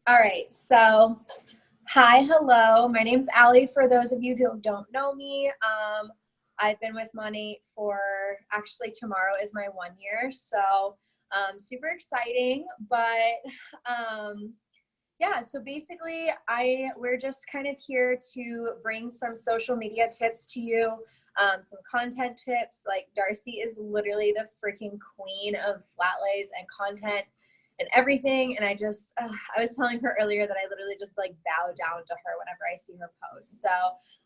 All right, so hi, hello. My name's Allie. For those of you who don't know me, I've been with Monat for actually tomorrow is my 1 year, so super exciting. But yeah, so basically, we're just kind of here to bring some social media tips to you, some content tips. Like Darcy is literally the freaking queen of flat lays and content and everything. And I was telling her earlier that I literally just like bow down to her whenever I see her post. So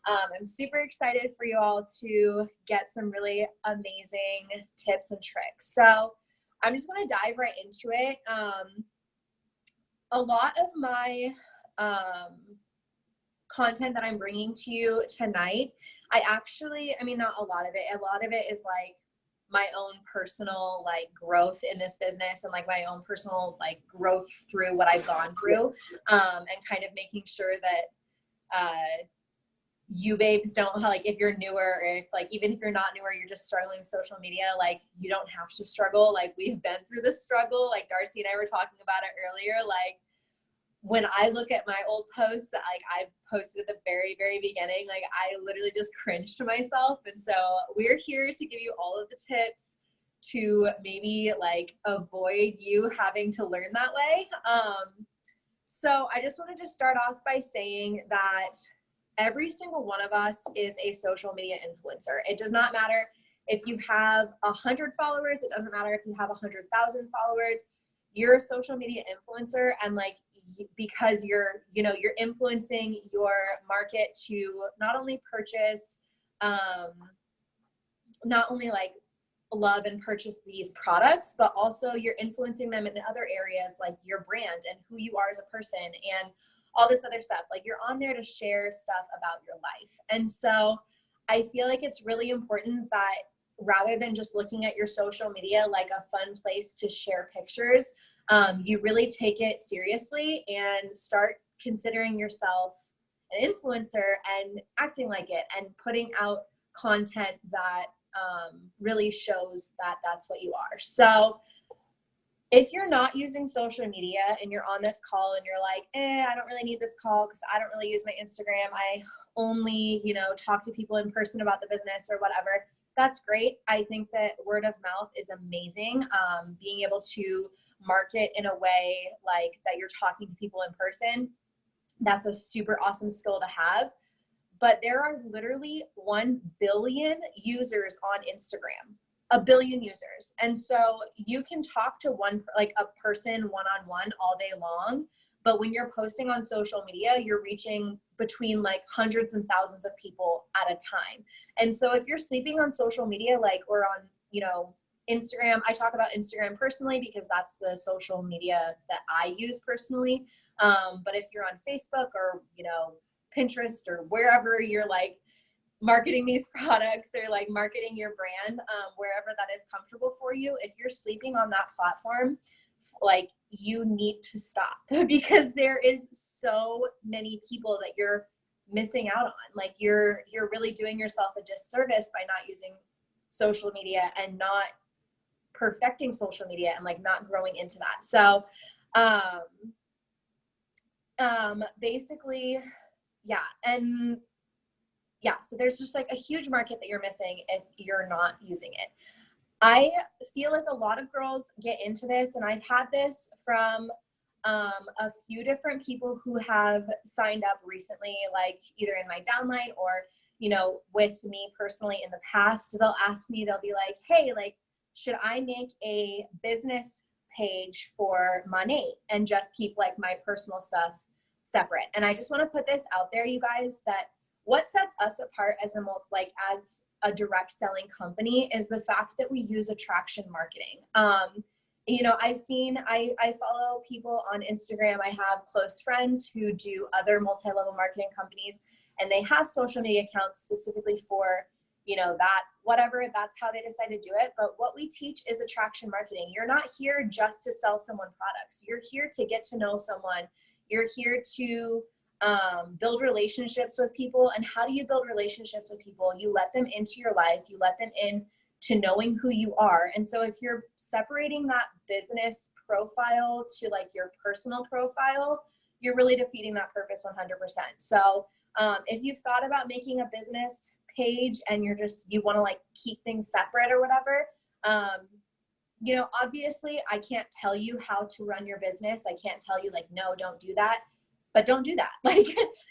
I'm super excited for you all to get some really amazing tips and tricks. So I'm just going to dive right into it. A lot of my content that I'm bringing to you tonight, I mean, not a lot of it is like my own personal like growth in this business and like my own personal like growth through what I've gone through, and kind of making sure that you babes don't, like, if you're newer, or if like even if you're not newer, you're just struggling with social media, like you don't have to struggle. Like we've been through the struggle. Like Darcy and I were talking about it earlier. Like when I look at my old posts that like I posted at the very, very beginning, like I literally just cringe to myself. And so we're here to give you all of the tips to maybe like avoid you having to learn that way. So I just wanted to start off by saying that every single one of us is a social media influencer. It does not matter if you have 100 followers. It doesn't matter if you have 100,000 followers. You're a social media influencer, and like because you're influencing your market to not only purchase, not only like love and purchase these products, but also you're influencing them in other areas like your brand and who you are as a person and all this other stuff. Like you're on there to share stuff about your life. And so I feel like it's really important that rather than just looking at your social media like a fun place to share pictures, you really take it seriously and start considering yourself an influencer and acting like it and putting out content that really shows that that's what you are. So if you're not using social media and you're on this call and you're like, I don't really need this call because I don't really use my Instagram. I only, talk to people in person about the business or whatever. That's great. I think that word of mouth is amazing. Being able to market in a way like that you're talking to people in person, that's a super awesome skill to have. But there are literally 1 billion users on Instagram, a billion users. And so you can talk to a person one-on-one all day long, but when you're posting on social media, you're reaching between like hundreds and thousands of people at a time. And so if you're sleeping on social media, like, or on, Instagram, I talk about Instagram personally because that's the social media that I use personally. But if you're on Facebook or, Pinterest or wherever you're like marketing these products or like marketing your brand, wherever that is comfortable for you, if you're sleeping on that platform, like you need to stop because there is so many people that you're missing out on. Like you're really doing yourself a disservice by not using social media and not perfecting social media and like not growing into that. So basically, yeah. And yeah, so there's just like a huge market that you're missing if you're not using it. I feel like a lot of girls get into this, and I've had this from a few different people who have signed up recently, like either in my downline or, with me personally in the past. They'll ask me, they'll be like, hey, like, should I make a business page for Monat and just keep like my personal stuff separate? And I just want to put this out there, you guys, that what sets us apart as a direct selling company is the fact that we use attraction marketing. I follow people on Instagram. I have close friends who do other multi-level marketing companies, and they have social media accounts specifically for, that, whatever, that's how they decide to do it. But what we teach is attraction marketing. You're not here just to sell someone products. You're here to get to know someone. You're here to build relationships with people. And how do you build relationships with people? You let them into your life. You let them in to knowing who you are. And so if you're separating that business profile to like your personal profile, you're really defeating that purpose 100%. So if you've thought about making a business page and you want to like keep things separate or whatever, you know, obviously I can't tell you how to run your business. I can't tell you like, no, don't do that, but don't do that. Like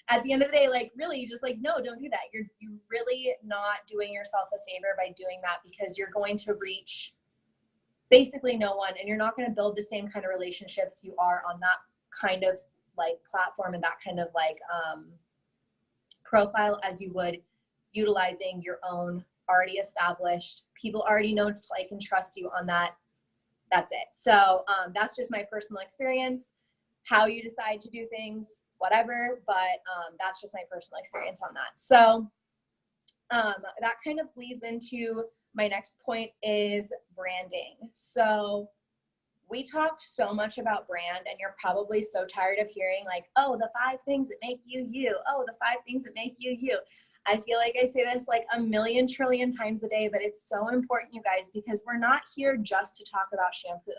at the end of the day, like really just like, no, don't do that. You're really not doing yourself a favor by doing that, because you're going to reach basically no one, and you're not going to build the same kind of relationships you are on that kind of like platform and that kind of like profile as you would utilizing your own already established, people already know, like, and trust you on that. That's it. So that's just my personal experience. How you decide to do things, whatever, but that's just my personal experience on that. So that kind of leads into my next point, is branding. So we talked so much about brand, and you're probably so tired of hearing like, oh, the 5 things that make you you. Oh, the 5 things that make you you. I feel like I say this like a million trillion times a day, but it's so important, you guys, because we're not here just to talk about shampoo.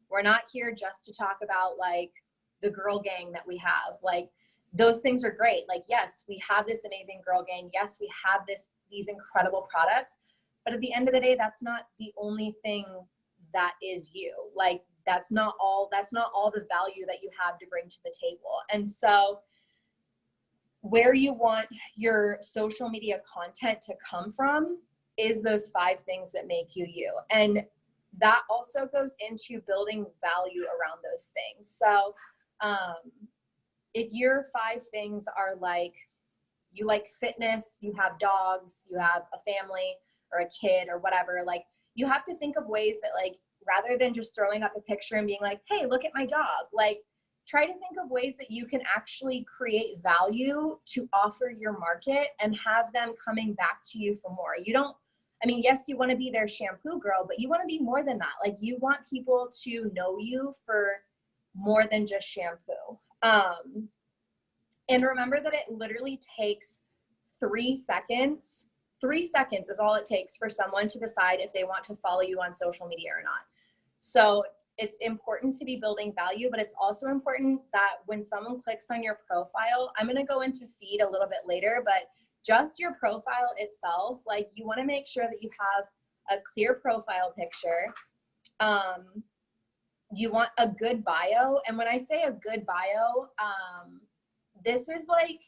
We're not here just to talk about like the girl gang that we have. Like those things are great. Like, yes, we have this amazing girl gang. Yes, we have these incredible products, but at the end of the day, that's not the only thing that is you. Like that's not all the value that you have to bring to the table. And so where you want your social media content to come from is those 5 things that make you you. And that also goes into building value around those things. So if your 5 things are like, you like fitness, you have dogs, you have a family or a kid or whatever, like you have to think of ways that, like, rather than just throwing up a picture and being like, hey, look at my dog, like try to think of ways that you can actually create value to offer your market and have them coming back to you for more. Yes, you want to be their shampoo girl, but you want to be more than that. Like you want people to know you for more than just shampoo. And remember that it literally takes 3 seconds. 3 seconds is all it takes for someone to decide if they want to follow you on social media or not. So it's important to be building value, but it's also important that when someone clicks on your profile, I'm going to go into feed a little bit later, but just your profile itself, like you want to make sure that you have a clear profile picture. You want a good bio. And when I say a good bio, this is like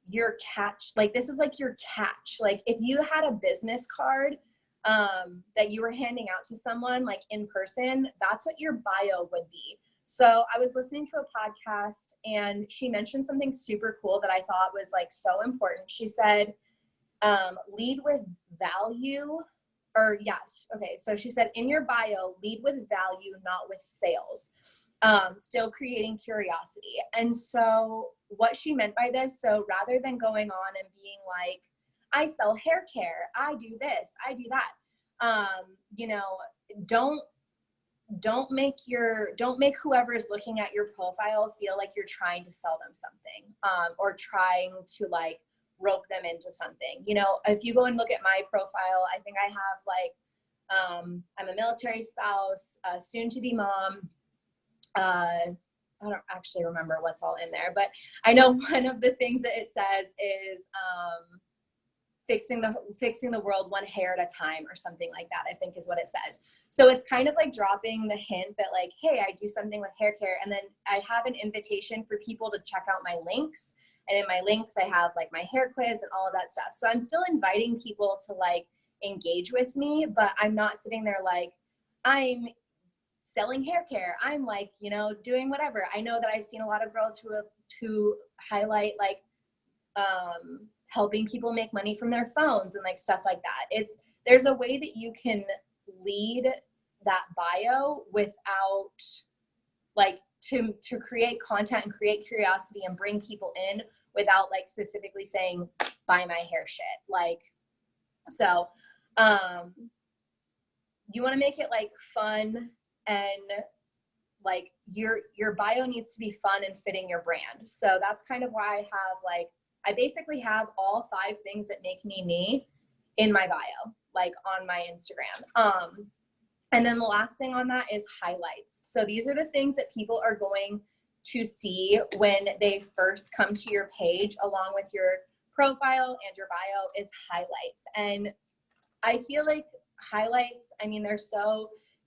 your catch. Like this is like your catch. Like if you had a business card that you were handing out to someone like in person, that's what your bio would be. So I was listening to a podcast and she mentioned something super cool that I thought was like so important. She said, lead with value, or yes. Okay. So she said, in your bio, lead with value, not with sales. Still creating curiosity. And so what she meant by this, so rather than going on and being like, I sell hair care, I do this, I do that. Don't make whoever is looking at your profile feel like you're trying to sell them something, or trying to like rope them into something. You know, if you go and look at my profile, I think I have like, I'm a military spouse, a soon to be mom. I don't actually remember what's all in there, but I know one of the things that it says is, fixing the world one hair at a time or something like that, I think is what it says. So it's kind of like dropping the hint that like, hey, I do something with hair care. And then I have an invitation for people to check out my links. And in my links, I have like my hair quiz and all of that stuff. So I'm still inviting people to like engage with me, but I'm not sitting there like, I'm selling hair care. I'm like, doing whatever. I know that I've seen a lot of girls who highlight like, helping people make money from their phones and like stuff like that. There's a way that you can lead that bio without like to create content and create curiosity and bring people in without like specifically saying, buy my hair shit. Like, so, you want to make it like fun, and like your bio needs to be fun and fitting your brand. So that's kind of why I have like, I basically have all 5 things that make me me in my bio, like on my Instagram. And then the last thing on that is highlights. So these are the things that people are going to see when they first come to your page along with your profile and your bio is highlights. And I feel like highlights, I mean,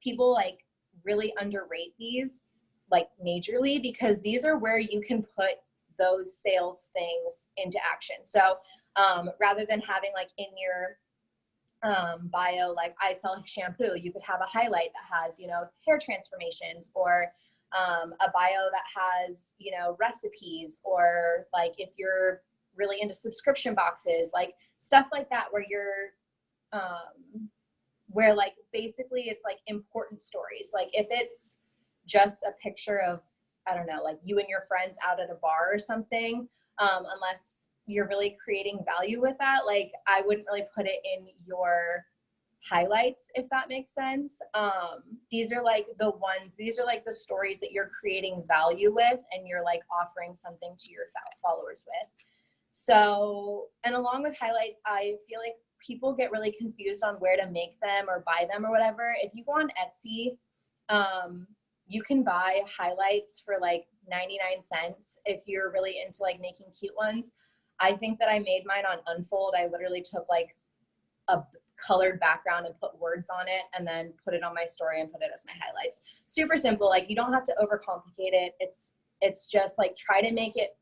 people like really underrate these like majorly, because these are where you can put those sales things into action. So rather than having like in your bio, like I sell shampoo, you could have a highlight that has, you know, hair transformations, or a bio that has, you know, recipes, or like if you're really into subscription boxes, like stuff like that, where like basically it's like important stories. Like if it's just a picture of, I don't know, like you and your friends out at a bar or something, unless you're really creating value with that, like I wouldn't really put it in your highlights, if that makes sense. These are like the stories that you're creating value with, and you're like offering something to your followers with. So, and along with highlights, I feel like people get really confused on where to make them or buy them or whatever. If you go on Etsy, you can buy highlights for like 99 cents if you're really into like making cute ones. I think that I made mine on Unfold. I literally took like a colored background and put words on it, and then put it on my story and put it as my highlights. Super simple. Like you don't have to overcomplicate it. It's just like try to make it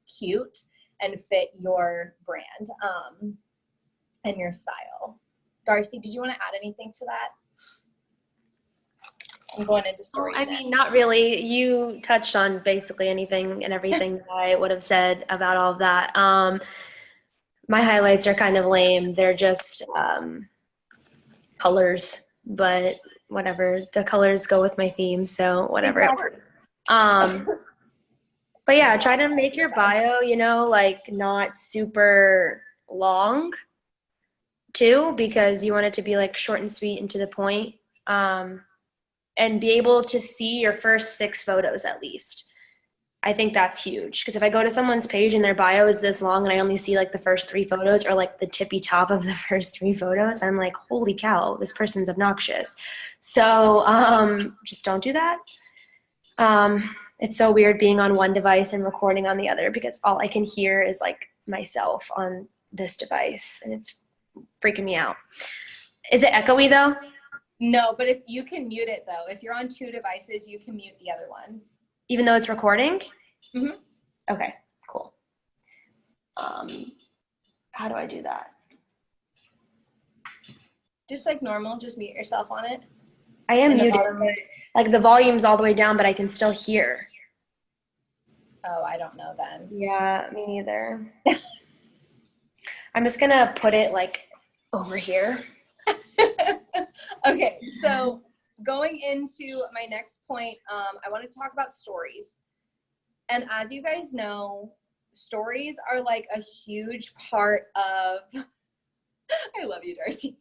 cute and fit your brand and your style. Darcy, did you want to add anything to that? I'm going into stories. I mean, not really. You touched on basically anything and everything that I would have said about all of that. My highlights are kind of lame. They're just colors, but whatever. The colors go with my theme, so whatever. Exactly. But yeah, try to make your bio, you know, like not super long too, because you want it to be like short and sweet and to the point. And be able to see your first 6 photos at least. I think that's huge, because if I go to someone's page and their bio is this long and I only see like the first 3 photos, or like the tippy top of the first 3 photos, I'm like, holy cow, this person's obnoxious. So just don't do that. It's so weird being on one device and recording on the other, because all I can hear is like myself on this device, and it's freaking me out. Is it echoey though? No, but if you can mute it though, if you're on 2 devices, you can mute the other one. Even though it's recording? Mm-hmm. Okay, cool. How do I do that? Just like normal, just mute yourself on it. I am muted, but like the volume's all the way down, but I can still hear. Oh, I don't know then. Yeah, me neither. I'm just gonna put it like over here. Okay, so going into my next point, I wanted to talk about stories. And as you guys know, stories are like a huge part of, I love you, Darcy.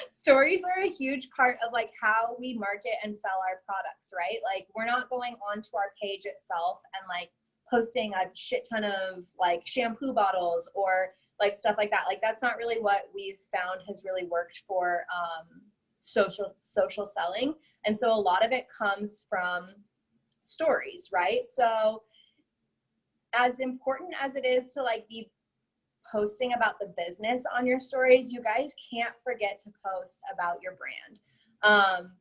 Stories are a huge part of like how we market and sell our products, right? Like we're not going onto our page itself and like posting a shit ton of like shampoo bottles or like stuff like that. Like that's not really what we've found has really worked for social selling. And so a lot of it comes from stories, right? So as important as it is to like be posting about the business on your stories, you guys can't forget to post about your brand,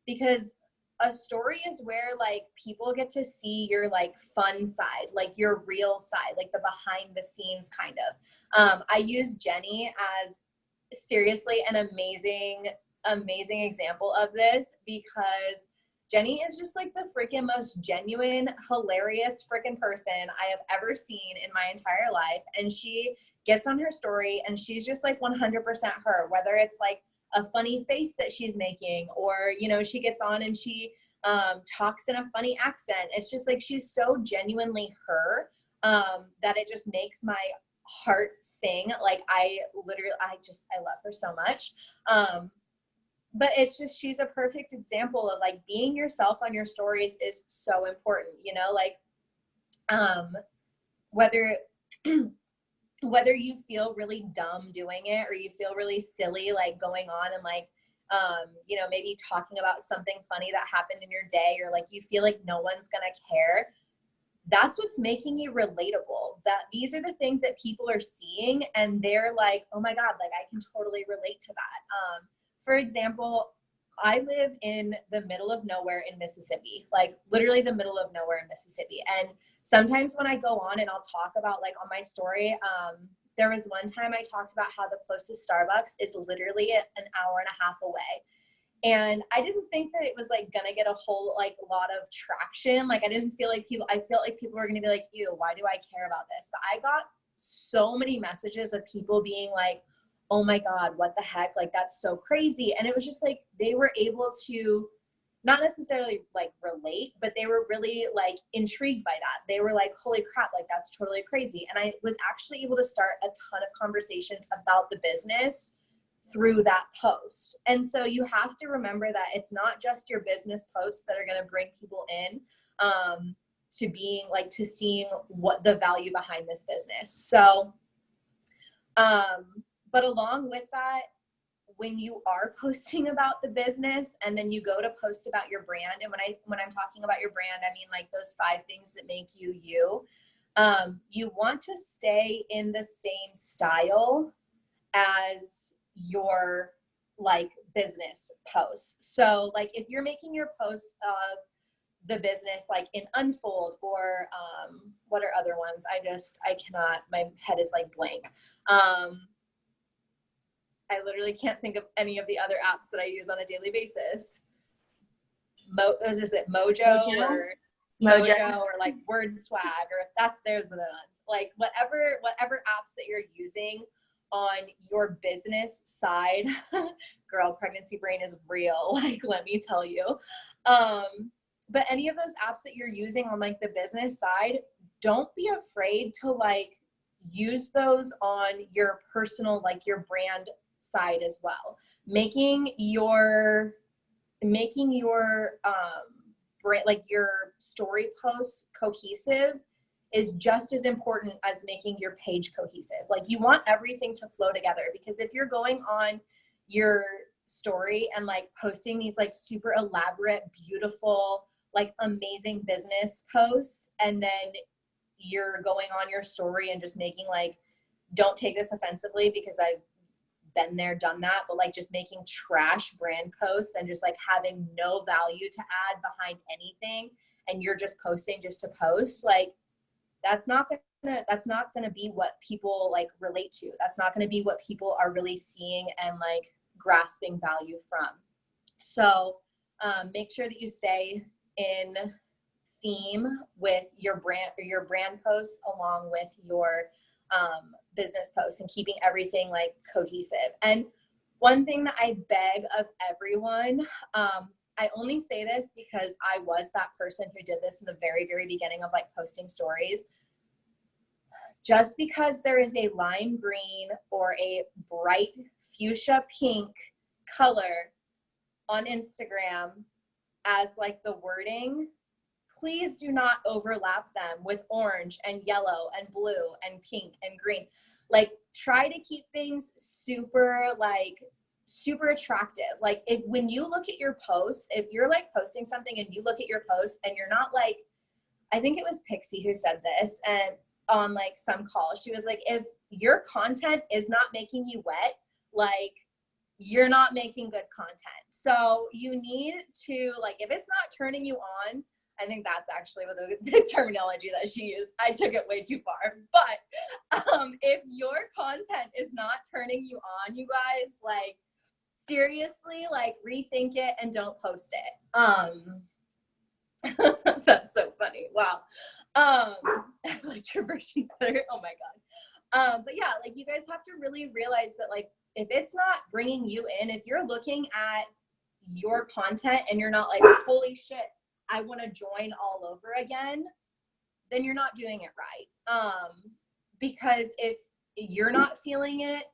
because a story is where like people get to see your like fun side, like your real side, like the behind the scenes kind of. I use Jenny as seriously an amazing example of this, because Jenny is just like the freaking most genuine, hilarious freaking person I have ever seen in my entire life. And she gets on her story and she's just like 100% her, whether it's like a funny face that she's making, or, you know, she gets on and she talks in a funny accent. It's just like, she's so genuinely her, that it just makes my heart sing. Like I love her so much. But it's just, she's a perfect example of like being yourself on your stories is so important, you know, like, whether you feel really dumb doing it, or you feel really silly, like going on and like, you know, maybe talking about something funny that happened in your day, or like you feel like no one's gonna care. that's what's making you relatable. That these are the things that people are seeing and they're like, oh my God, like I can totally relate to that. For example, I live in the middle of nowhere in Mississippi, like literally the middle of nowhere in Mississippi. And sometimes when I go on and I'll talk about like on my story, there was one time I talked about how the closest Starbucks is literally an hour and a half away. And I didn't think that it was like gonna get a whole like lot of traction. Like I felt like people were gonna be like, ew, why do I care about this? But I got so many messages of people being like, oh my God, what the heck? Like that's so crazy. And it was just like, they were able to not necessarily like relate, but they were really like intrigued by that. They were like, holy crap, like that's totally crazy. And I was actually able to start a ton of conversations about the business through that post. And so you have to remember that it's not just your business posts that are going to bring people in to being like, to seeing what the value behind this business. So, but along with that, when you are posting about the business and then you go to post about your brand, and when I'm talking about your brand, I mean like those 5 things that make you you, you want to stay in the same style as your like business posts. So like if you're making your posts of the business like in Unfold or what are other ones? I cannot, my head is like blank. I literally can't think of any of the other apps that I use on a daily basis. Is it Mojo or Mojo or like Word Swag, or if that's theirs are the ones. Like whatever apps that you're using on your business side, girl, pregnancy brain is real. Like, let me tell you. But any of those apps that you're using on like the business side, don't be afraid to like use those on your personal, like your brand side as well. Making your brand, like your story posts cohesive is just as important as making your page cohesive. Like you want everything to flow together, because if you're going on your story and like posting these like super elaborate, beautiful, like amazing business posts, and then you're going on your story and just making like, don't take this offensively because I've been there, done that, but like just making trash brand posts and just like having no value to add behind anything, and you're just posting just to post, like that's not gonna be what people like relate to. That's not gonna be what people are really seeing and like grasping value from. So make sure that you stay in theme with your brand posts along with your business posts, and keeping everything like cohesive. And one thing that I beg of everyone, I only say this because I was that person who did this in the very, very beginning of like posting stories. Just because there is a lime green or a bright fuchsia pink color on Instagram as like the wording, please do not overlap them with orange and yellow and blue and pink and green. Like try to keep things super attractive. Like when you look at your posts, if you're like posting something and you look at your post and you're not like, I think it was Pixie who said this, and on like some call, she was like, if your content is not making you wet, like you're not making good content. So you need to like, if it's not turning you on, I think that's actually what the terminology that she used. I took it way too far. But if your content is not turning you on, you guys, like seriously, like rethink it and don't post it. That's so funny. Wow. Like your version better. Oh my God. But yeah, like you guys have to really realize that like, if it's not bringing you in, if you're looking at your content and you're not like, holy shit, I want to join all over again, then you're not doing it right. Because if you're not feeling it,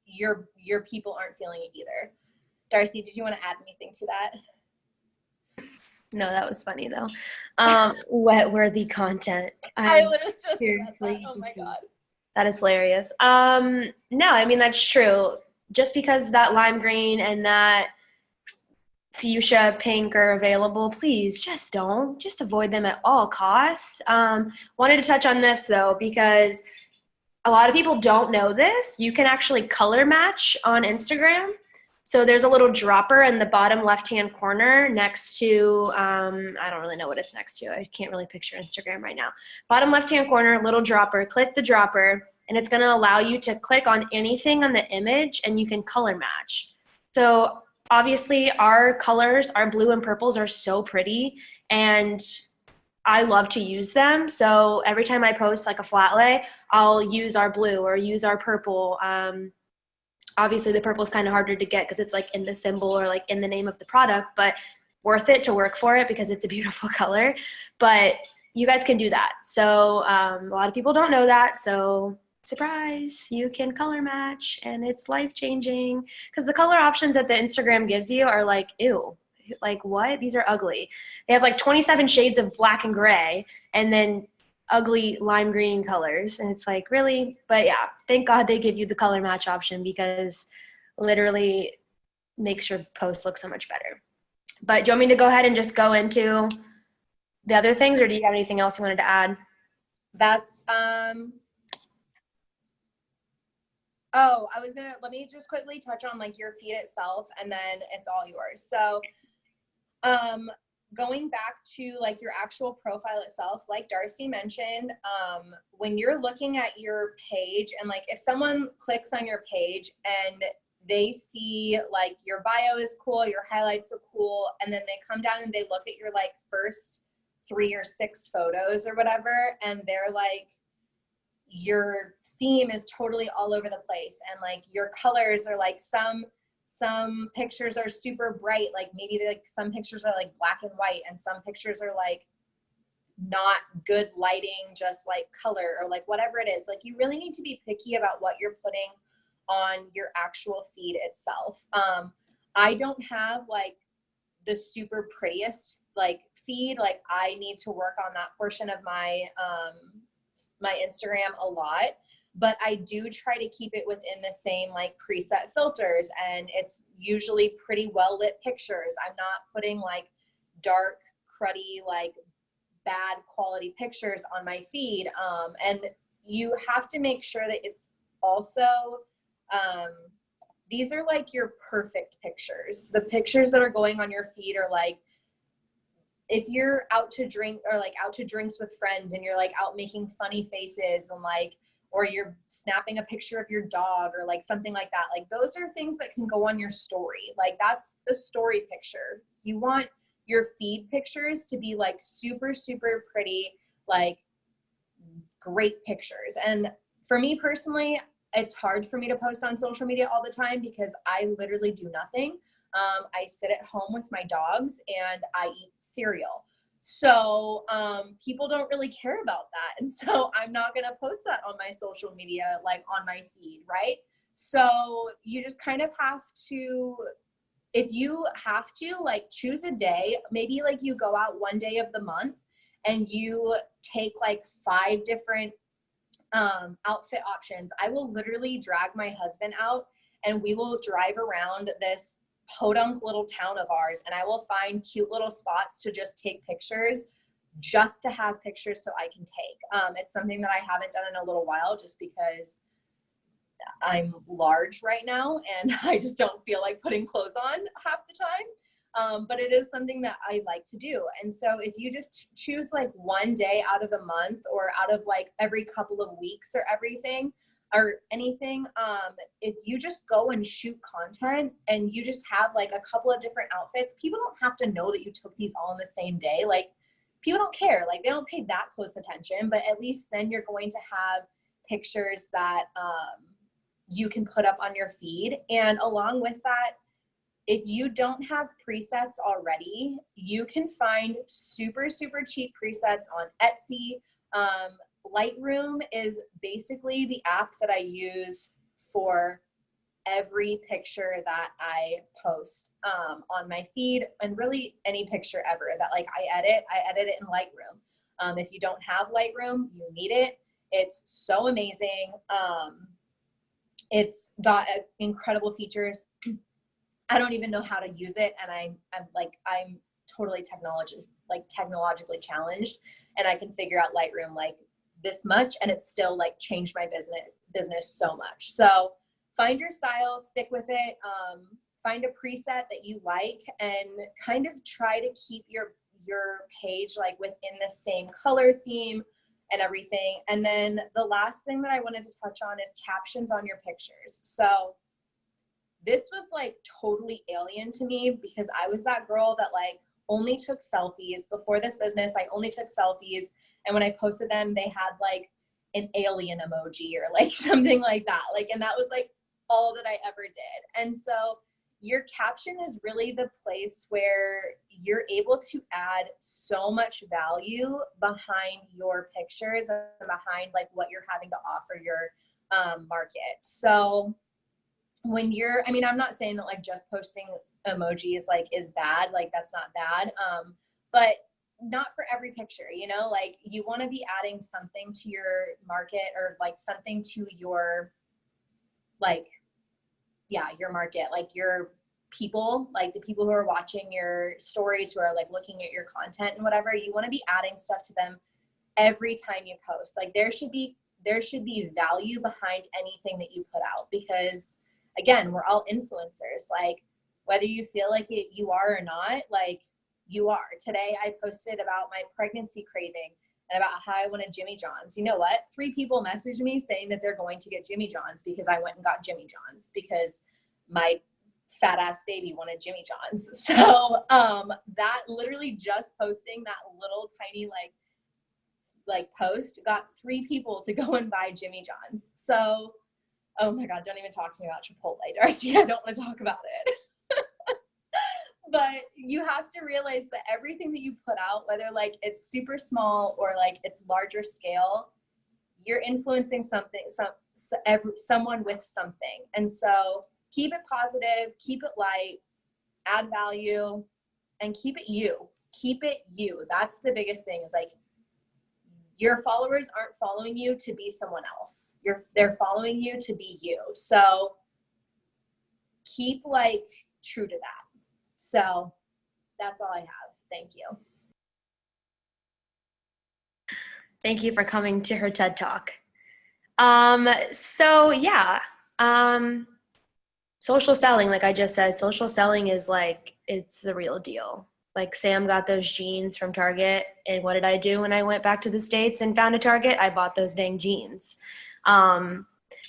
your people aren't feeling it either. Darcy, did you want to add anything to that? No, that was funny though. Wet-worthy content. I literally just read that. Oh my God. That is hilarious. No, I mean, that's true. Just because that lime green and that fuchsia, pink are available, please just don't. Just avoid them at all costs. Wanted to touch on this though, because a lot of people don't know this. You can actually color match on Instagram. So there's a little dropper in the bottom left-hand corner next to, I don't really know what it's next to. I can't really picture Instagram right now. Bottom left-hand corner, little dropper, click the dropper, and it's gonna allow you to click on anything on the image and you can color match. So obviously our colors, our blue and purples are so pretty, and I love to use them. So every time I post like a flat lay, I'll use our blue or use our purple. Obviously the purple is kind of harder to get because it's like in the symbol or like in the name of the product, but worth it to work for it because it's a beautiful color. But you guys can do that. So a lot of people don't know that. So surprise, you can color match, and it's life-changing because the color options that the Instagram gives you are like, ew, like what? These are ugly. They have like 27 shades of black and gray, and then ugly lime green colors, and it's like, really? But yeah, thank God they give you the color match option because literally makes your post look so much better. But do you want me to go ahead and just go into the other things, or do you have anything else you wanted to add? That's oh, let me just quickly touch on like your feed itself, and then it's all yours. So going back to like your actual profile itself, like Darcy mentioned, when you're looking at your page, and like if someone clicks on your page and they see like your bio is cool, your highlights are cool, and then they come down and they look at your like first 3 or 6 photos or whatever, and they're like, your theme is totally all over the place, and like your colors are like some pictures are super bright, like maybe like some pictures are like black and white, and some pictures are like not good lighting, just like color or like whatever it is. Like you really need to be picky about what you're putting on your actual feed itself. I don't have like the super prettiest like feed. Like I need to work on that portion of my my Instagram a lot, but I do try to keep it within the same like preset filters, and it's usually pretty well lit pictures. I'm not putting like dark, cruddy, like bad quality pictures on my feed. And you have to make sure that it's also, these are like your perfect pictures. The pictures that are going on your feed are like, if you're out to drink or like out to drinks with friends and you're like out making funny faces and like, or you're snapping a picture of your dog or like something like that, like those are things that can go on your story. Like that's the story picture. You want your feed pictures to be like super, super pretty, like great pictures. And for me personally, it's hard for me to post on social media all the time because I literally do nothing. I sit at home with my dogs and I eat cereal. So people don't really care about that. And so I'm not going to post that on my social media, like on my feed, right? So you just kind of have to, if you have to, like choose a day, maybe like you go out one day of the month and you take like 5 different outfit options. I will literally drag my husband out and we will drive around this podunk little town of ours, and I will find cute little spots to just take pictures, just to have pictures so I can take. It's something that I haven't done in a little while just because I'm large right now and I just don't feel like putting clothes on half the time. But it is something that I like to do. And so if you just choose like one day out of the month or out of like every couple of weeks or everything or anything, if you just go and shoot content and you just have like a couple of different outfits, people don't have to know that you took these all in the same day. Like people don't care, like they don't pay that close attention, but at least then you're going to have pictures that you can put up on your feed. And along with that, if you don't have presets already, you can find super, super cheap presets on Etsy. Lightroom is basically the app that I use for every picture that I post on my feed, and really any picture ever that like I edit it in Lightroom. If you don't have Lightroom, you need it. It's so amazing. It's got incredible features. I don't even know how to use it. And I'm totally technologically challenged, and I can figure out Lightroom like this much, and it's still like changed my business so much. So find your style, stick with it. Find a preset that you like, and kind of try to keep your page like within the same color theme and everything. And then the last thing that I wanted to touch on is captions on your pictures. So this was like totally alien to me, because I was that girl that like only took selfies. Before this business, I only took selfies, and when I posted them, they had like an alien emoji or like something like that. Like, and that was like all that I ever did. And so your caption is really the place where you're able to add so much value behind your pictures and behind like what you're having to offer your market. So when I mean, I'm not saying that like just posting emojis like is bad, like that's not bad. But not for every picture, you know, like you want to be adding something to your market, or like something to your, like, yeah, your market, like your people, like the people who are watching your stories, who are like looking at your content and whatever. You want to be adding stuff to them every time you post. Like there should be value behind anything that you put out, because again, we're all influencers. Like whether you feel like it, you are or not, like you are. Today I posted about my pregnancy craving and about how I wanted Jimmy John's. You know what? 3 people messaged me saying that they're going to get Jimmy John's because I went and got Jimmy John's, because my fat ass baby wanted Jimmy John's. So that literally, just posting that little tiny like post, got 3 people to go and buy Jimmy John's. So, oh my God, don't even talk to me about Chipotle, Darcy. I don't want to talk about it. But you have to realize that everything that you put out, whether like it's super small or like it's larger scale, you're influencing someone with something. And so keep it positive, keep it light, add value, and keep it you. Keep it you. That's the biggest thing, is like your followers aren't following you to be someone else. They're following you to be you. So keep like true to that. So that's all I have. Thank you. Thank you for coming to her TED Talk. So yeah, social selling, like I just said, social selling is like, it's the real deal. Like Sam got those jeans from Target, and what did I do when I went back to the States and found a Target? I bought those dang jeans.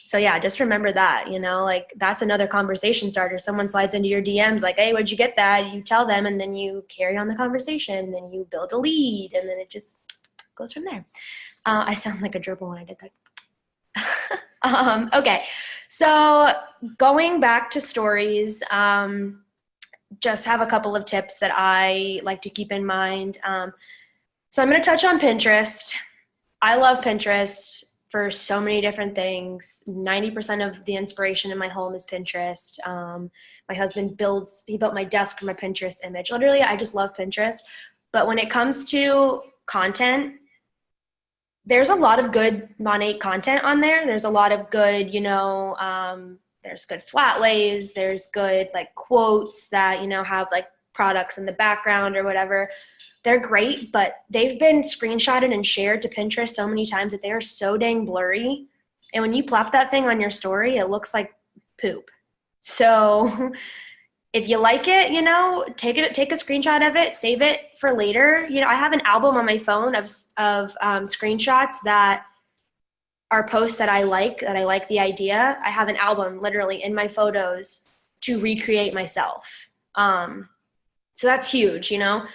So yeah, just remember that, you know, like that's another conversation starter. Someone slides into your DMs like, hey, where'd you get that? You tell them, and then you carry on the conversation, and then you build a lead, and then it just goes from there. I sound like a gerbil when I did that. Okay, so going back to stories, just have a couple of tips that I like to keep in mind. So I'm going to touch on Pinterest. I love Pinterest for so many different things. 90% of the inspiration in my home is Pinterest. My husband built my desk from a Pinterest image. Literally, I just love Pinterest. But when it comes to content, there's a lot of good Monat content on there. There's a lot of good, you know, there's good flat lays. There's good like quotes that, you know, have like products in the background or whatever. They're great, but they've been screenshotted and shared to Pinterest so many times that they are so dang blurry. And when you plop that thing on your story, it looks like poop. So if you like it, you know, take a screenshot of it, save it for later. You know, I have an album on my phone of screenshots that are posts that I like the idea. I have an album literally in my photos to recreate myself. So that's huge, you know.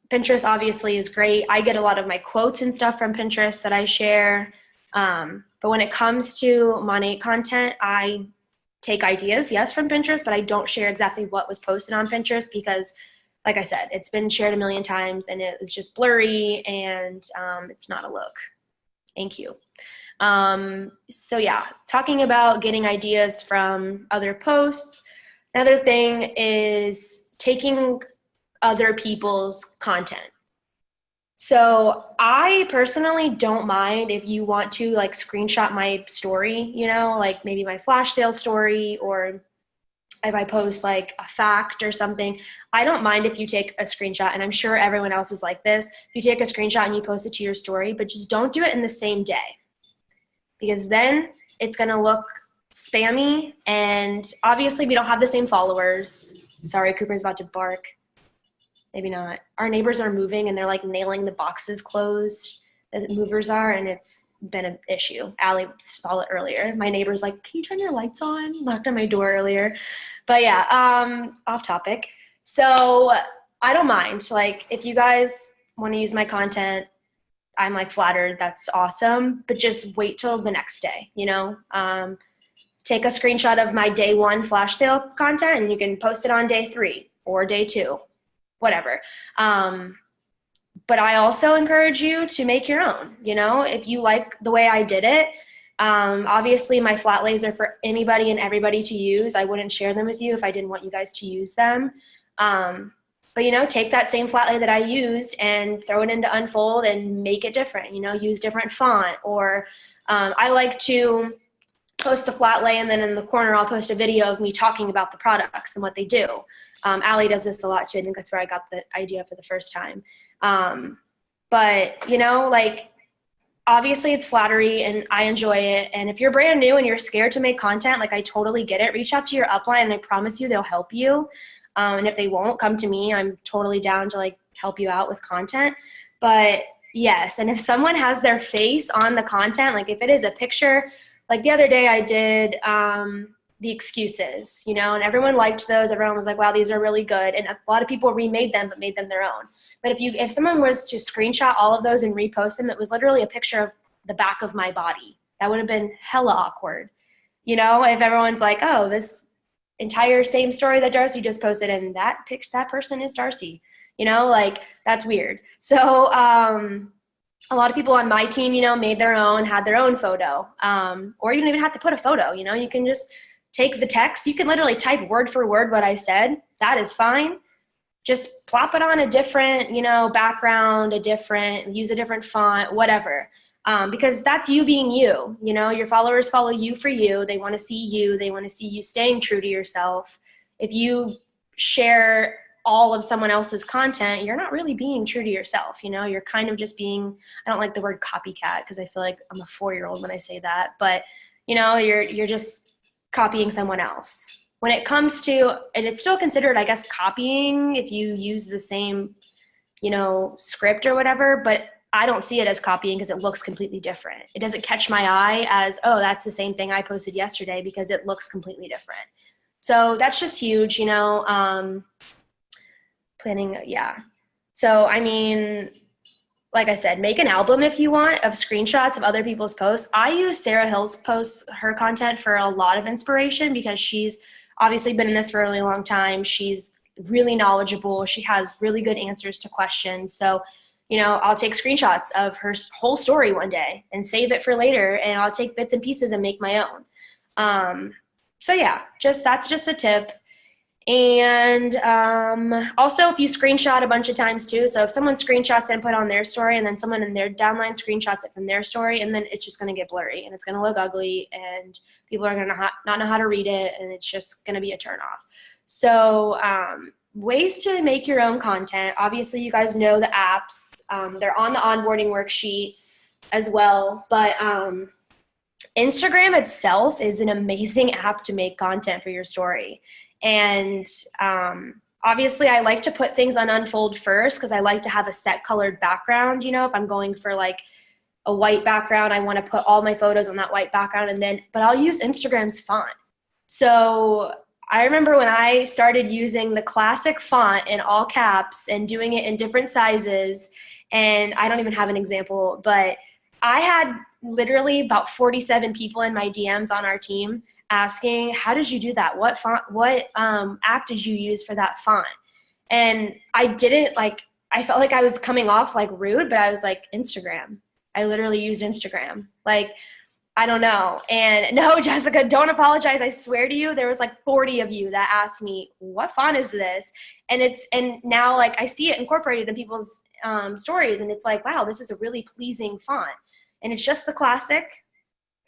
Pinterest obviously is great. I get a lot of my quotes and stuff from Pinterest that I share. But when it comes to Monat content, I take ideas, yes, from Pinterest, but I don't share exactly what was posted on Pinterest because, like I said, it's been shared a million times and it was just blurry and it's not a look. Thank you. So yeah, talking about getting ideas from other posts. Another thing is taking other people's content. So I personally don't mind if you want to like screenshot my story, you know, like maybe my flash sale story or if I post like a fact or something, I don't mind if you take a screenshot, and I'm sure everyone else is like this. If you take a screenshot and you post it to your story, but just don't do it in the same day, because then it's going to look spammy, and obviously we don't have the same followers. Sorry, Cooper's about to bark. Maybe not. Our neighbors are moving and they're like nailing the boxes closed that movers are, and it's been an issue. Allie saw it earlier. My neighbor's like, can you turn your lights on? Knocked on my door earlier. But yeah, off topic. So I don't mind. Like, if you guys want to use my content, I'm like flattered. That's awesome. But just wait till the next day, you know? Take a screenshot of my day 1 flash sale content and you can post it on day 3 or day 2, whatever. But I also encourage you to make your own, you know, if you like the way I did it. Obviously my flat lays are for anybody and everybody to use. I wouldn't share them with you if I didn't want you guys to use them. But, you know, take that same flat lay that I used and throw it into Unfold and make it different, you know, use different font. Or I like to post the flat lay and then in the corner I'll post a video of me talking about the products and what they do. Allie does this a lot too. I think that's where I got the idea for the first time. But, you know, like, obviously it's flattery and I enjoy it. And if you're brand new and you're scared to make content, like, I totally get it. Reach out to your upline and I promise you they'll help you. And if they won't, come to me. I'm totally down to like help you out with content. But yes, and if someone has their face on the content, like if it is a picture, like the other day I did the excuses, you know, and everyone liked those. Everyone was like, wow, these are really good. And a lot of people remade them, but made them their own. But if someone was to screenshot all of those and repost them, it was literally a picture of the back of my body. That would have been hella awkward. You know, if everyone's like, oh, this entire same story that Darcy just posted and that person is Darcy, you know, like, that's weird. So a lot of people on my team, you know, made their own, had their own photo. Or you don't even have to put a photo, you know, you can just take the text. You can literally type word for word what I said. That is fine. Just plop it on a different, you know, background, use a different font, whatever. Because that's you being you, you know, your followers follow you for you. They want to see you. They want to see you staying true to yourself. If you share all of someone else's content, you're not really being true to yourself. You know, you're kind of just being, I don't like the word copycat because I feel like I'm a 4-year-old when I say that, but you know, you're just copying someone else. When it comes to, and it's still considered, I guess, copying if you use the same, you know, script or whatever, but I don't see it as copying because it looks completely different. It doesn't catch my eye as, oh, that's the same thing I posted yesterday, because it looks completely different. So that's just huge, you know, planning, yeah. So, I mean, like I said, make an album if you want of screenshots of other people's posts. I use Sarah Hill's posts, her content, for a lot of inspiration because she's obviously been in this for a really long time. She's really knowledgeable. She has really good answers to questions. So, you know, I'll take screenshots of her whole story one day and save it for later, and I'll take bits and pieces and make my own. So yeah, that's just a tip. And also, if you screenshot a bunch of times too, so if someone screenshots and put on their story and then someone in their downline screenshots it from their story, and then it's just going to get blurry and it's going to look ugly and people are going to not know how to read it, and it's just going to be a turn off. So ways to make your own content. Obviously, you guys know the apps. They're on the onboarding worksheet as well, but Instagram itself is an amazing app to make content for your story. And obviously I like to put things on Unfold first because I like to have a set colored background. You know, if I'm going for like a white background, I want to put all my photos on that white background, but I'll use Instagram's font. So I remember when I started using the classic font in all caps and doing it in different sizes, and I don't even have an example, but I had literally about 47 people in my DMs on our team asking, how did you do that? What font, what app did you use for that font? And I didn't I felt like I was coming off like rude, but I was like, Instagram. I literally used Instagram. Like, I don't know. And no, Jessica, don't apologize. I swear to you, there was like 40 of you that asked me, what font is this? And now like I see it incorporated in people's stories, and it's like, wow, this is a really pleasing font. And it's just the classic.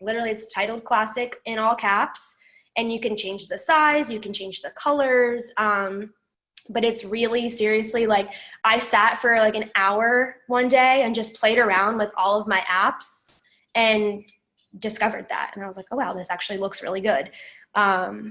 Literally, it's titled Classic in all caps. and you can change the size, you can change the colors. But it's really seriously like I sat for like an hour one day and just played around with all of my apps and discovered that. And I was like, oh, wow, this actually looks really good.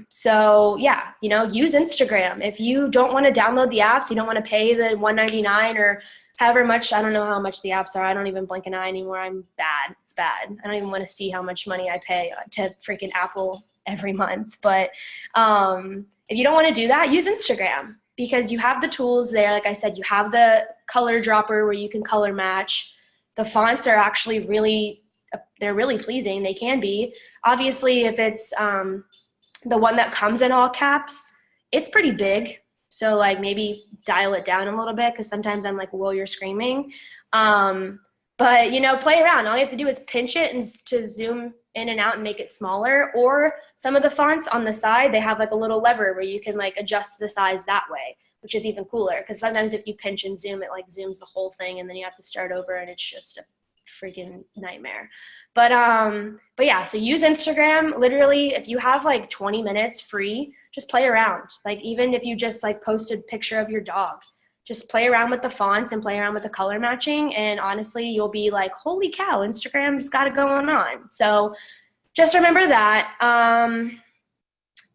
So yeah, you know, use Instagram. If you don't want to download the apps, you don't want to pay the $1.99 or however much, I don't know how much the apps are. I don't even blink an eye anymore. I'm bad. It's bad. I don't even want to see how much money I pay to freaking Apple every month. But if you don't want to do that, use Instagram, because you have the tools there. Like I said, you have the color dropper where you can color match. The fonts are actually they're really pleasing. They can be. Obviously, if it's the one that comes in all caps, it's pretty big. So like maybe dial it down a little bit, because sometimes I'm like, whoa, you're screaming. But, you know, play around. All you have to do is pinch it and to zoom in and out and make it smaller. Or some of the fonts on the side, they have like a little lever where you can like adjust the size that way, which is even cooler, because sometimes if you pinch and zoom, it like zooms the whole thing and then you have to start over and it's just a freaking nightmare. But yeah, so use Instagram. Literally, if you have like 20 minutes free, just play around. Like even if you just like posted a picture of your dog, just play around with the fonts and play around with the color matching. And honestly, you'll be like, holy cow, Instagram's got it going on. So just remember that.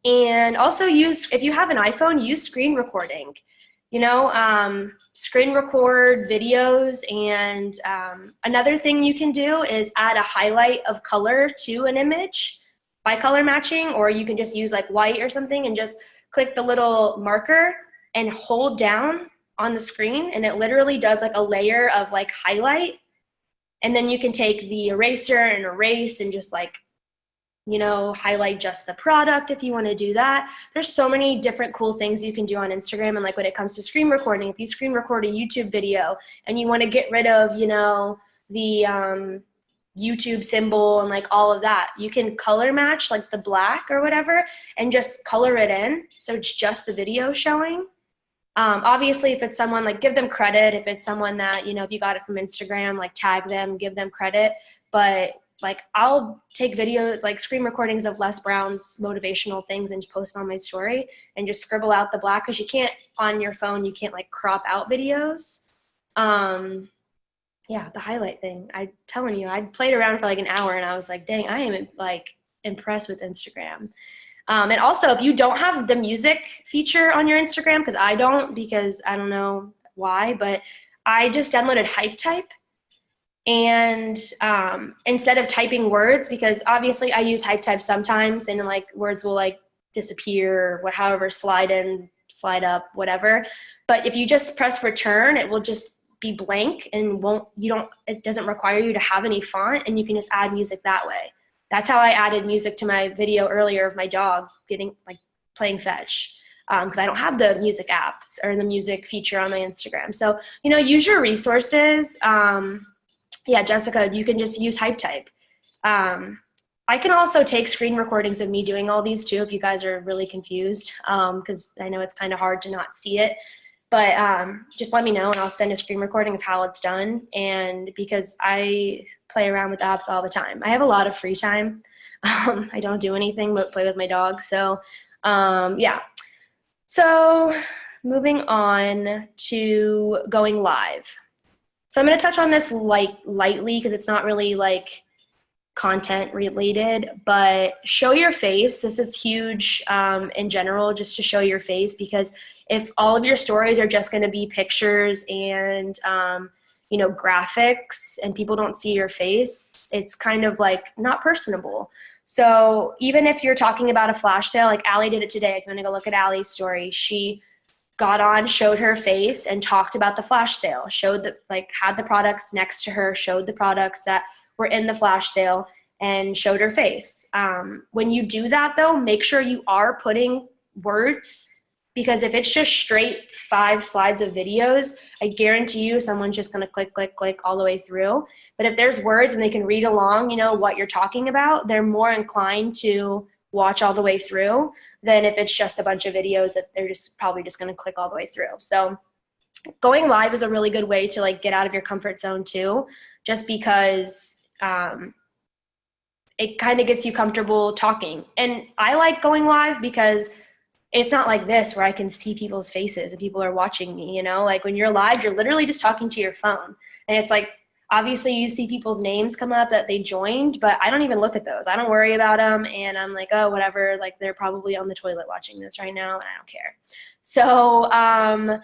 And also if you have an iPhone, use screen recording. You know, screen record videos. And another thing you can do is add a highlight of color to an image by color matching, or you can just use like white or something and just click the little marker and hold down on the screen, and it literally does like a layer of like highlight. And then you can take the eraser and erase and just like, you know, highlight just the product if you want to do that. There's so many different cool things you can do on Instagram. And like when it comes to screen recording, if you screen record a YouTube video and you want to get rid of, you know, the YouTube symbol and like all of that, you can color match like the black or whatever and just color it in so it's just the video showing. Obviously, if it's someone, like, give them credit. If it's someone that, you know, if you got it from Instagram, like tag them, give them credit. But like I'll take videos, like screen recordings of Les Brown's motivational things and post on my story and just scribble out the black, because you can't on your phone, you can't like crop out videos. Yeah, the highlight thing. I'm telling you, I played around for like an hour and I was like, dang, I am like impressed with Instagram. And also, if you don't have the music feature on your Instagram, because I don't know why, but I just downloaded HypeType. And instead of typing words, because obviously I use HypeType sometimes and like words will like disappear or however, slide in, slide up, whatever. But if you just press return, it will just be blank and it doesn't require you to have any font, and you can just add music that way. That's how I added music to my video earlier of my dog playing fetch, because I don't have the music apps or the music feature on my Instagram. So, you know, use your resources. Yeah, Jessica, you can just use HypeType. I can also take screen recordings of me doing all these too if you guys are really confused, because I know it's kind of hard to not see it. But just let me know and I'll send a screen recording of how it's done. And because I play around with apps all the time. I have a lot of free time. I don't do anything but play with my dog. So yeah. So moving on to going live. So I'm going to touch on this lightly because it's not really like content related, but show your face. This is huge in general, just to show your face, because if all of your stories are just going to be pictures and, you know, graphics and people don't see your face, it's kind of like not personable. So even if you're talking about a flash sale, like Allie did it today, if you want to go look at Allie's story, she got on, showed her face and talked about the flash sale, had the products next to her, showed the products that were in the flash sale and showed her face. When you do that though, make sure you are putting words, because if it's just straight 5 slides of videos, I guarantee you someone's just going to click, click, click all the way through. But if there's words and they can read along, you know, what you're talking about, they're more inclined to watch all the way through than if it's just a bunch of videos that they're just probably just going to click all the way through. So going live is a really good way to like get out of your comfort zone too, just because it kind of gets you comfortable talking. And I like going live because it's not like this where I can see people's faces and people are watching me, you know? Like when you're live, you're literally just talking to your phone. And it's like, obviously you see people's names come up that they joined, but I don't even look at those. I don't worry about them. And I'm like, oh, whatever. Like they're probably on the toilet watching this right now and I don't care. So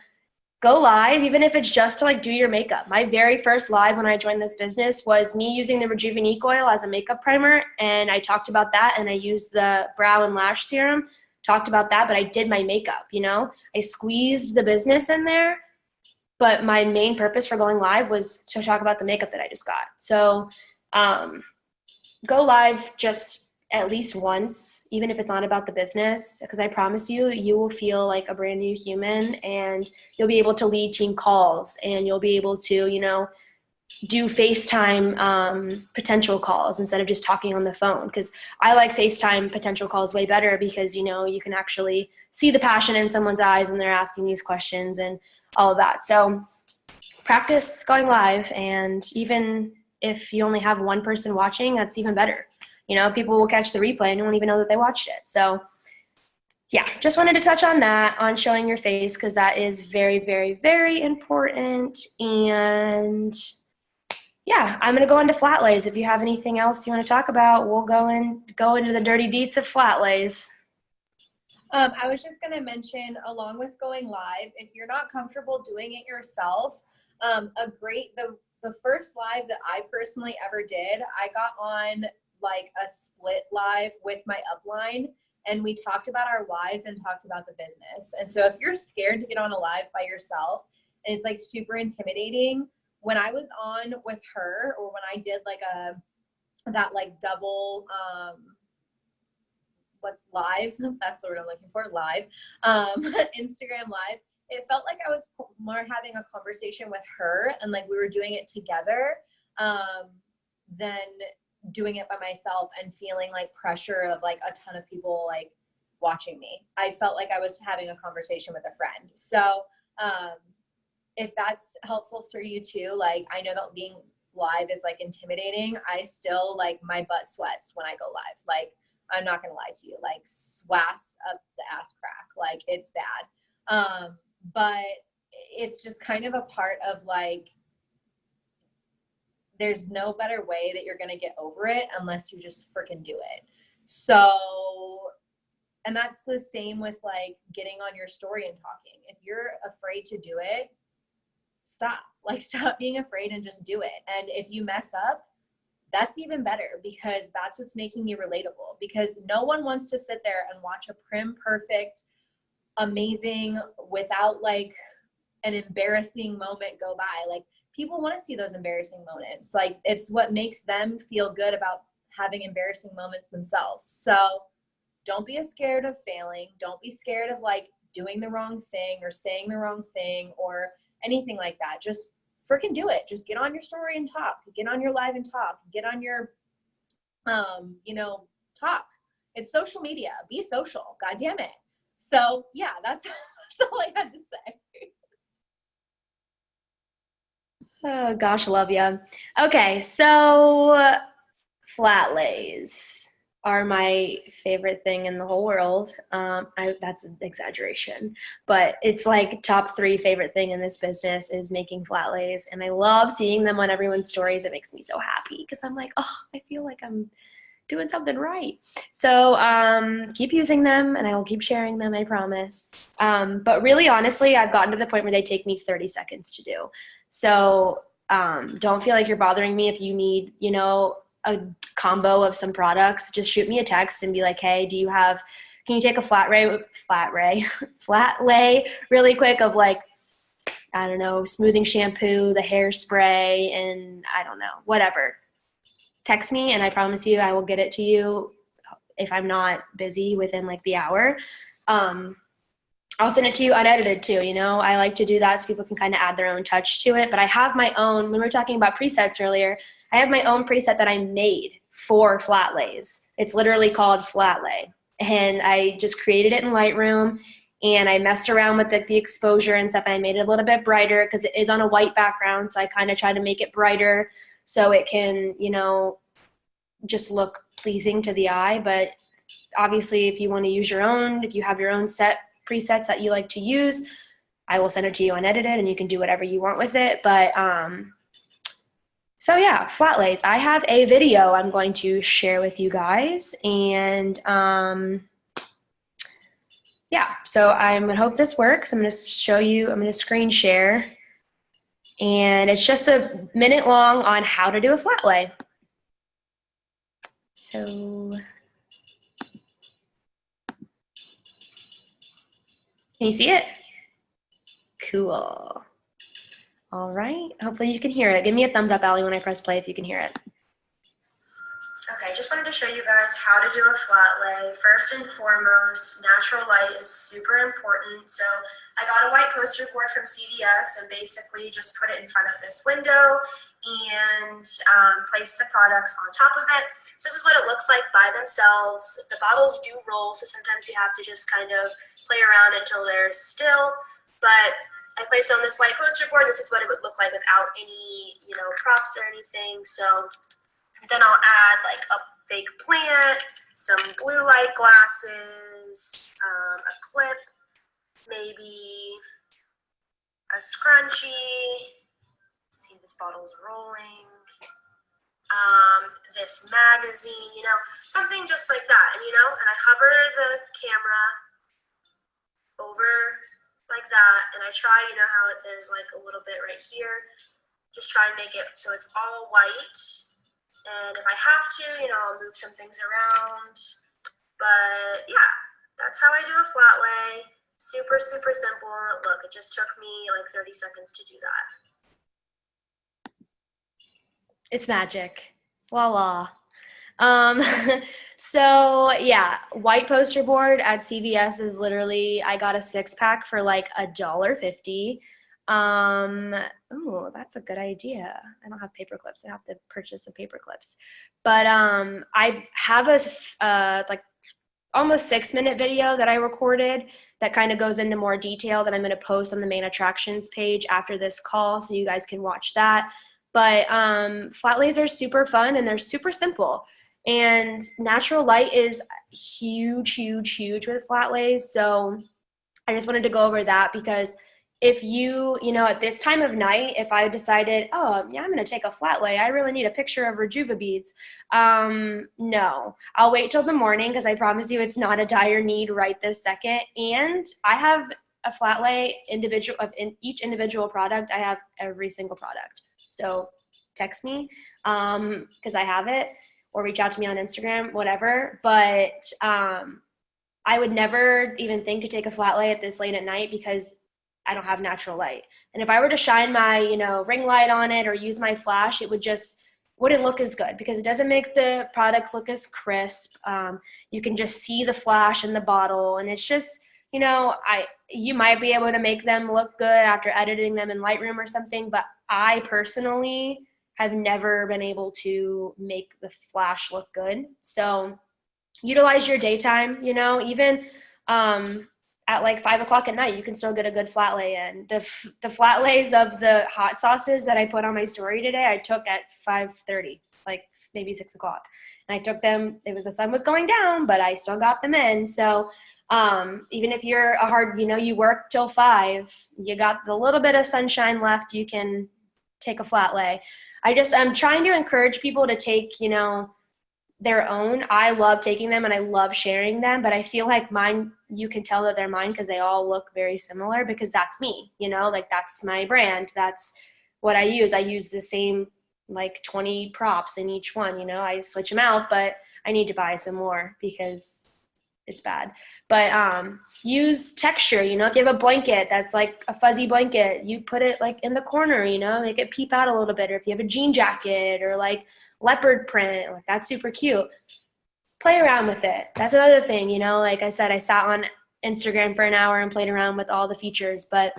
go live, even if it's just to like do your makeup. My very first live when I joined this business was me using the Rejuvenique oil as a makeup primer. And I talked about that, and I used the brow and lash serum, talked about that, but I did my makeup, you know? I squeezed the business in there, but my main purpose for going live was to talk about the makeup that I just got. So go live just at least once, even if it's not about the business, because I promise you, you will feel like a brand new human, and you'll be able to lead team calls, and you'll be able to, you know, do FaceTime potential calls instead of just talking on the phone. Because I like FaceTime potential calls way better because, you know, you can actually see the passion in someone's eyes when they're asking these questions and all of that. So practice going live, and even if you only have one person watching, that's even better. You know, people will catch the replay and you won't even know that they watched it. So yeah, just wanted to touch on that, on showing your face, because that is very, very, very important. And yeah, I'm going to go into flat lays. If you have anything else you want to talk about, we'll go into the dirty deets of flat lays. I was just going to mention, along with going live, if you're not comfortable doing it yourself, the first live that I personally ever did, I got on like a split live with my upline, and we talked about our whys and talked about the business. And so if you're scared to get on a live by yourself and it's like super intimidating, when I was on with her, or when I did like that like double what's live, that's the word I'm looking for, live, Instagram live, it felt like I was more having a conversation with her, and like we were doing it together than doing it by myself and feeling like pressure of like a ton of people like watching me. I felt like I was having a conversation with a friend. So if that's helpful for you too, like I know that being live is like intimidating. I still like, my butt sweats when I go live. Like, I'm not gonna lie to you, like swass up the ass crack, like it's bad. But it's just kind of a part of like, there's no better way that you're gonna get over it unless you just freaking do it. So, and that's the same with like getting on your story and talking. If you're afraid to do it, stop. Like, stop being afraid and just do it. And if you mess up, that's even better, because that's what's making you relatable. Because no one wants to sit there and watch a prim, perfect, amazing, without like an embarrassing moment go by. Like, people want to see those embarrassing moments. Like, it's what makes them feel good about having embarrassing moments themselves. So don't be scared of failing. Don't be scared of like doing the wrong thing or saying the wrong thing or anything like that. Just freaking do it. Just get on your story and talk. Get on your live and talk. Get on your, talk. It's social media. Be social. God damn it. So yeah, that's all I had to say. Oh gosh, I love you. Okay, so flat lays are my favorite thing in the whole world. That's an exaggeration, but it's like top 3 favorite thing in this business is making flat lays. And I love seeing them on everyone's stories. It makes me so happy because I'm like, oh, I feel like I'm doing something right. So keep using them and I will keep sharing them, I promise. But really, honestly, I've gotten to the point where they take me 30 seconds to do. So don't feel like you're bothering me if you need, a combo of some products. Just shoot me a text and be like, hey, can you take a flat lay really quick of like, I don't know, smoothing shampoo, the hairspray, and I don't know, whatever. Text me and I promise you I will get it to you if I'm not busy within like the hour. I'll send it to you unedited too, I like to do that so people can kind of add their own touch to it. But I have my own, when we were talking about presets earlier, I have my own preset that I made for flat lays. It's literally called Flat Lay. And I just created it in Lightroom and I messed around with the exposure and stuff, and I made it a little bit brighter because it is on a white background. So I kind of try to make it brighter so it can, just look pleasing to the eye. But obviously, if you want to use your own, if you have your own presets that you like to use, I will send it to you unedited and you can do whatever you want with it. But so yeah, flat lays. I have a video I'm going to share with you guys, and yeah, so I'm gonna hope this works. I'm gonna show you, I'm gonna screen share, and it's just a minute long on how to do a flat lay. So, can you see it? Cool. All right, hopefully you can hear it. Give me a thumbs up, Allie, when I press play if you can hear it. Okay, just wanted to show you guys how to do a flat lay. First and foremost, natural light is super important. So I got a white poster board from CVS and basically just put it in front of this window and place the products on top of it. So this is what it looks like by themselves. The bottles do roll, so sometimes you have to just kind of play around until they're still. But I placed it on this white poster board. This is what it would look like without any, props or anything. So then I'll add like a fake plant, some blue light glasses, a clip, maybe a scrunchie. See, this bottle's rolling. This magazine, something just like that. And, and I hover the camera over like that, and I try, how there's like a little bit right here. Just try and make it so it's all white. And if I have to, I'll move some things around. But yeah, that's how I do a flat lay. Super, super simple. Look, it just took me like 30 seconds to do that. It's magic. Voila. So yeah, white poster board at CVS is literally, I got a 6-pack for like $1.50. Oh, that's a good idea. I don't have paper clips. I have to purchase some paper clips. But I have a like almost 6-minute video that I recorded that kind of goes into more detail that I'm going to post on the main attractions page after this call, so you guys can watch that. But flat lays are super fun and they're super simple. And natural light is huge, huge, huge with flat lays. So I just wanted to go over that because if you, at this time of night, if I decided, oh, yeah, I'm going to take a flat lay, I really need a picture of Rejuva beads. No, I'll wait till the morning because I promise you it's not a dire need right this second. And I have a flat lay individual of each individual product. I have every single product. So text me because I have it, or reach out to me on Instagram, whatever. But I would never even think to take a flat lay at this late at night because I don't have natural light. And if I were to shine my, ring light on it or use my flash, it wouldn't look as good because it doesn't make the products look as crisp. You can just see the flash in the bottle, and it's just, you might be able to make them look good after editing them in Lightroom or something, but I personally have never been able to make the flash look good. So utilize your daytime, even at like 5 o'clock at night, you can still get a good flat lay in. The flat lays of the hot sauces that I put on my story today, I took at 5:30, like maybe 6 o'clock. And I took them, the sun was going down, but I still got them in. So even if you're a hard, you work till 5, you got the little bit of sunshine left, you can take a flat lay. I'm trying to encourage people to take, their own. I love taking them and I love sharing them, but I feel like mine, you can tell that they're mine because they all look very similar because that's me, like that's my brand. That's what I use. I use the same like 20 props in each one, I switch them out, but I need to buy some more because it's bad. But use texture, if you have a blanket that's like a fuzzy blanket, you put it like in the corner, make it peep out a little bit. Or if you have a jean jacket or like leopard print, like that's super cute. Play around with it. That's another thing, like I said, I sat on Instagram for an hour and played around with all the features, but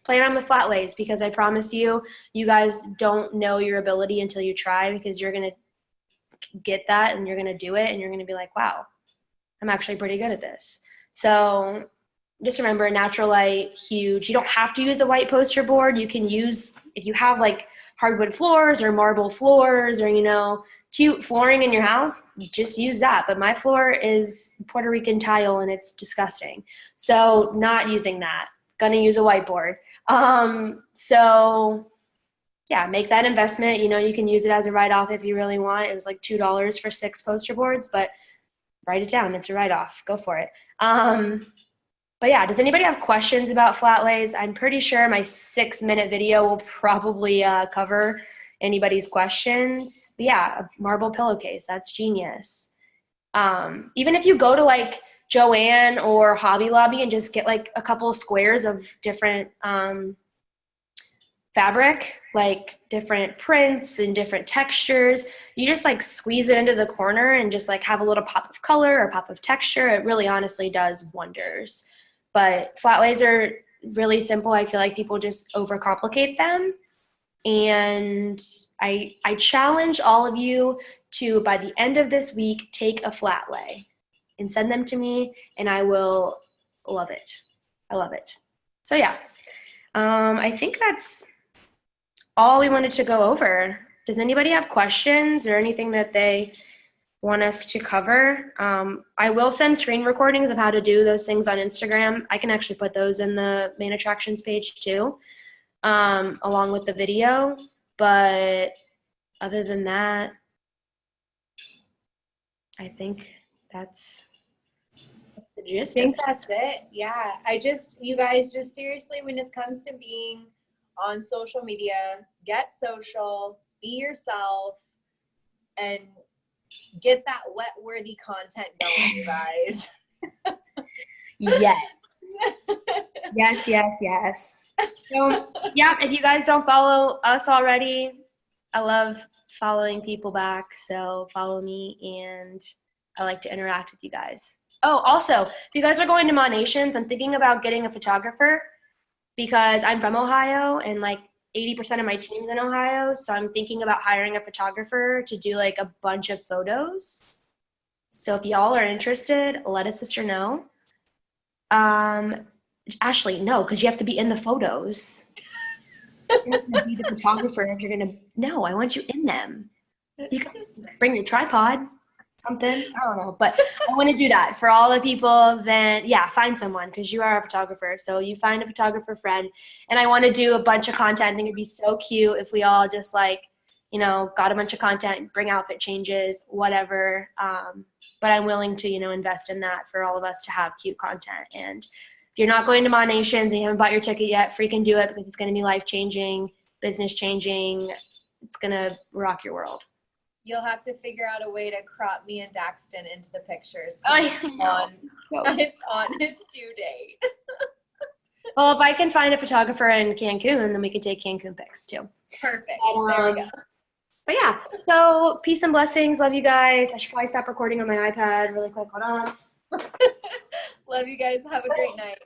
play around with flat lays because I promise you, you guys don't know your ability until you try, because you're going to get that and you're going to do it and you're going to be like, wow, I'm actually pretty good at this. So just remember, natural light, huge. You don't have to use a white poster board. You can use, if you have like hardwood floors or marble floors or, cute flooring in your house, just use that. But my floor is Puerto Rican tile and it's disgusting. So not using that. Gonna use a whiteboard. So yeah, make that investment. You know, you can use it as a write-off if you really want. It was like $2 for 6 poster boards, but write it down. It's a write-off. Go for it. But yeah, does anybody have questions about flat lays? I'm pretty sure my 6-minute video will probably cover anybody's questions. But yeah, a marble pillowcase, that's genius. Even if you go to like Joann or Hobby Lobby and just get like a couple of squares of different fabric, like different prints and different textures, you just like squeeze it into the corner and just like have a little pop of color or pop of texture. It really honestly does wonders. But flat lays are really simple. I feel like people just overcomplicate them. And I challenge all of you to, by the end of this week, take a flat lay and send them to me, and I will love it. I love it. So yeah, I think that's all we wanted to go over. Does anybody have questions or anything that they want us to cover? I will send screen recordings of how to do those things on Instagram. I can actually put those in the main attractions page too, along with the video. But other than that, I think that's the gist. I think that's it. Yeah. You guys just seriously, when it comes to being on social media, get social, be yourself, and get that wet-worthy content going, you guys. Yes. Yes. So, yeah, if you guys don't follow us already, I love following people back. So follow me, and I like to interact with you guys. Oh, also, if you guys are going to Monations, I'm thinking about getting a photographer because I'm from Ohio and like 80% of my team's in Ohio. So I'm thinking about hiring a photographer to do like a bunch of photos. So if y'all are interested, let a sister know. Ashley, no, because you have to be in the photos. You're not gonna be the photographer if you're gonna. No, I want you in them. You can bring your tripod, something. I don't know, but I want to do that for all the people. Then yeah, find someone because you are a photographer. So you find a photographer friend, and I want to do a bunch of content. I think it'd be so cute if we all just like, you know, got a bunch of content, bring outfit changes, whatever. But I'm willing to, you know, invest in that for all of us to have cute content. And if you're not going to Monations and you haven't bought your ticket yet, freaking do it because it's going to be life-changing, business-changing. It's going to rock your world. You'll have to figure out a way to crop me and Daxton into the pictures. It's due date. Well, if I can find a photographer in Cancun, then we can take Cancun pics too. Perfect. There we go. But yeah, so peace and blessings. Love you guys. I should probably stop recording on my iPad really quick. Hold on. Love you guys. Have a great night.